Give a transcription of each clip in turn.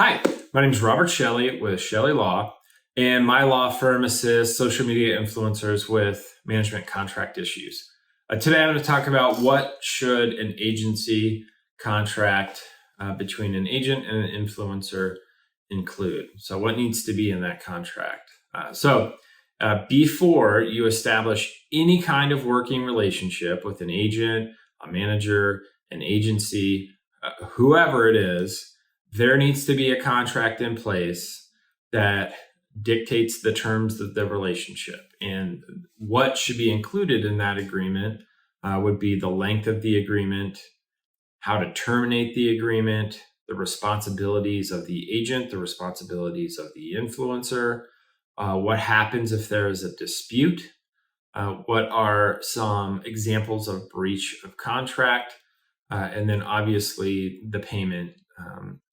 Hi, my name is Robert Chelle with Chelle Law, and my law firm assists social media influencers with management contract issues. Today, I'm going to talk about what should an agency contract between an agent and an influencer include. So, what needs to be in that contract? Before you establish any kind of working relationship with an agent, a manager, an agency, whoever it is, there needs to be a contract in place that dictates the terms of the relationship. And what should be included in that agreement would be the length of the agreement, how to terminate the agreement, the responsibilities of the agent, the responsibilities of the influencer, what happens if there is a dispute, what are some examples of breach of contract, and then obviously the payment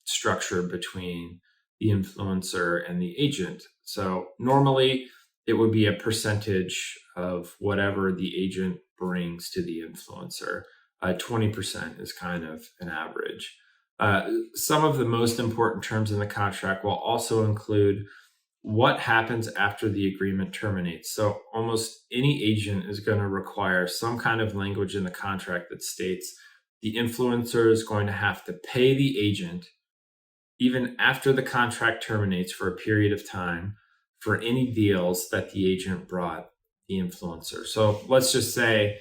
structure between the influencer and the agent. So normally it would be a percentage of whatever the agent brings to the influencer. 20% is kind of an average. Some of the most important terms in the contract will also include what happens after the agreement terminates. So almost any agent is going to require some kind of language in the contract that states the influencer is going to have to pay the agent even after the contract terminates for a period of time for any deals that the agent brought the influencer. So let's just say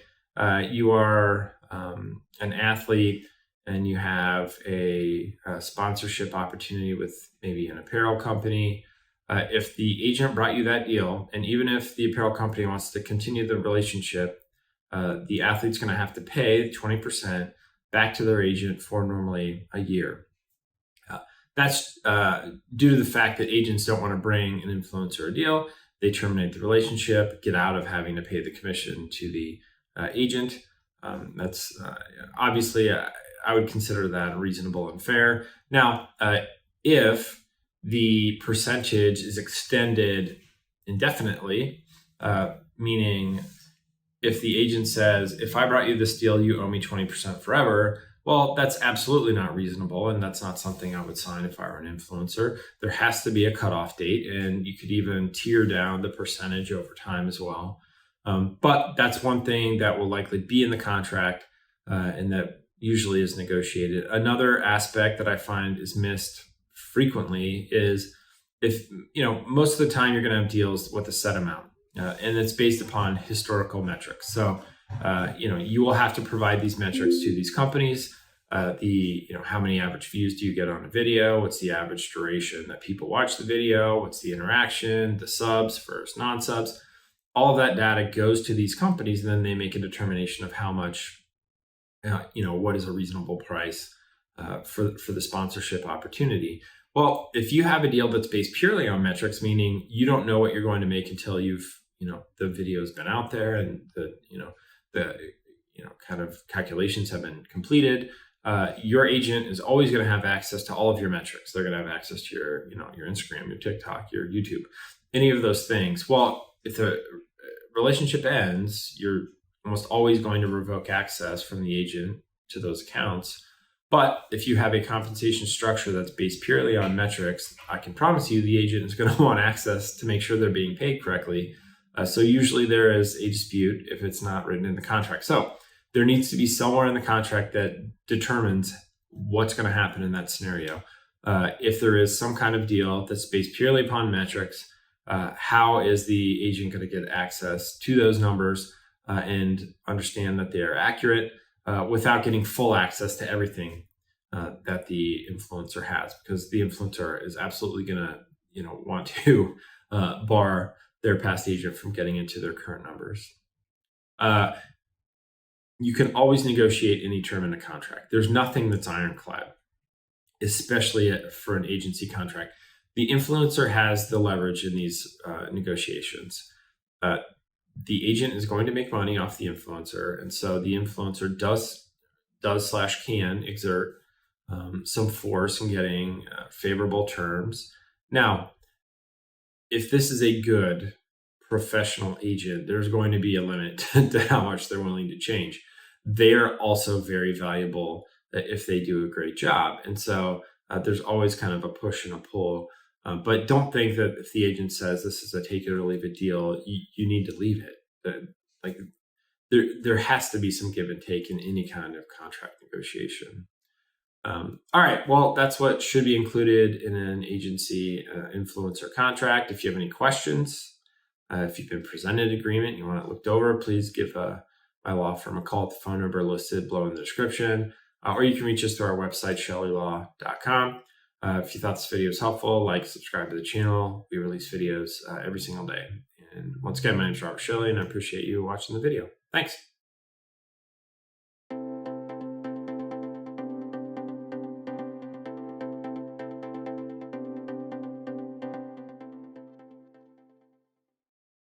you are an athlete and you have a sponsorship opportunity with maybe an apparel company. If the agent brought you that deal, and even if the apparel company wants to continue the relationship, the athlete's going to have to pay 20% back to their agent for normally a year. That's due to the fact that agents don't want to bring an influencer a deal. They terminate the relationship, get out of having to pay the commission to the agent. That's obviously, I would consider that reasonable and fair. Now, if the percentage is extended indefinitely, meaning if the agent says, if I brought you this deal, you owe me 20% forever, well, that's absolutely not reasonable. And that's not something I would sign if I were an influencer. There has to be a cutoff date, and you could even tier down the percentage over time as well. But that's one thing that will likely be in the contract and that usually is negotiated. Another aspect that I find is missed frequently is if, most of the time you're going to have deals with a set amount. And it's based upon historical metrics. So, you will have to provide these metrics to these companies. How many average views do you get on a video? What's the average duration that people watch the video? What's the interaction, the subs versus non-subs? All of that data goes to these companies, and then they make a determination of how much, what is a reasonable price for the sponsorship opportunity. Well, if you have a deal that's based purely on metrics, meaning you don't know what you're going to make until the video's been out there and the kind of calculations have been completed, your agent is always going to have access to all of your metrics. They're going to have access to your Instagram, your TikTok, your YouTube, any of those things. Well, if the relationship ends, you're almost always going to revoke access from the agent to those accounts. But if you have a compensation structure that's based purely on metrics, I can promise you the agent is going to want access to make sure they're being paid correctly. So usually there is a dispute if it's not written in the contract. So there needs to be somewhere in the contract that determines what's going to happen in that scenario. If there is some kind of deal that's based purely upon metrics, how is the agent going to get access to those numbers and understand that they are accurate without getting full access to everything that the influencer has? Because the influencer is absolutely going to want to bar their past agent from getting into their current numbers. You can always negotiate any term in a contract. There's nothing that's ironclad, especially for an agency contract. The influencer has the leverage in these negotiations. The agent is going to make money off the influencer, and so the influencer can exert some force in getting favorable terms. Now, if this is a good professional agent, there's going to be a limit to how much they're willing to change. They are also very valuable if they do a great job. And so There's always kind of a push and a pull. But don't think that if the agent says this is a take it or leave it deal, you need to leave it. Like there has to be some give and take in any kind of contract negotiation. All right, well, that's what should be included in an agency influencer contract. If you have any questions, if you've been presented an agreement, you want it looked over, please give my law firm a call at the phone number listed below in the description, or you can reach us through our website, chellelaw.com. If you thought this video was helpful, like, subscribe to the channel. We release videos every single day. And once again, my name is Robert Shelley, and I appreciate you watching the video. Thanks.